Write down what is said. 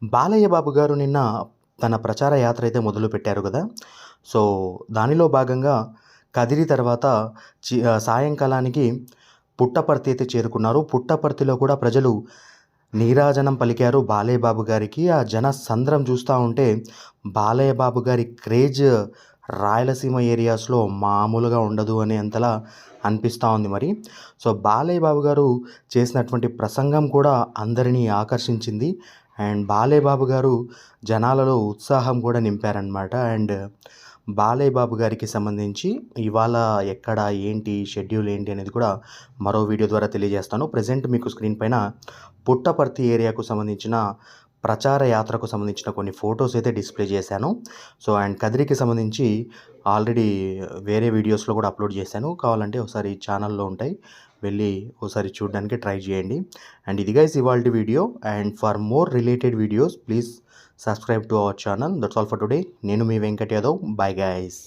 బాలయ్య బాబు గారు నిన్న తన ప్రచార యాత్ర అయితే మొదలుపెట్టారు గదా! సో, దానిలో భాగంగా కదిరి తర్వాత సాయంకాలానికి పుట్టపర్తి అయితే చేరుకున్నారు. పుట్టపర్తిలో కూడా ప్రజలు నీరాజనం పలికారు బాలయ్య బాబు గారికి. ఆ జనసంద్రం చూస్తా ఉంటే బాలయ్య బాబు గారి క్రేజ్ రాయలసీమ ఏరియాస్‌లో మామూలుగా ఉండదు అనేంతలా అనిపిస్తా ఉంది మరి. సో, బాలయ్య బాబు గారు చేసినటువంటి ప్రసంగం కూడా అందరినీ ఆకర్షించింది. అండ్ బాలయ్య బాబు గారు జనాలలో ఉత్సాహం కూడా నింపారనమాట. అండ్ బాలయ్య బాబు గారికి సంబంధించి ఇవాళ ఎక్కడ, ఏంటి, షెడ్యూల్ ఏంటి అనేది కూడా మరో వీడియో ద్వారా తెలియజేస్తాను. ప్రెజెంట్ మీకు స్క్రీన్ పైన పుట్టపర్తి ఏరియాకు సంబంధించిన ప్రచార యాత్రకు సంబంధించిన కొన్ని ఫోటోస్ అయితే డిస్ప్లే చేశాను. సో, అండ్ కదిరికి సంబంధించి ఆల్రెడీ వేరే వీడియోస్‌లో కూడా అప్లోడ్ చేశాను. కావాలంటే ఒకసారి ఛానల్‌లో ఉంటాయి. వెళ్ళి ఒకసారి చూడడానికి ట్రై చేయండి. అండ్ ఇది గైస్ ఇవాల్టి video. And for more related videos please subscribe to our channel. That's all for today. నేను మీ వెంకట్ యాదవ్. Bye guys.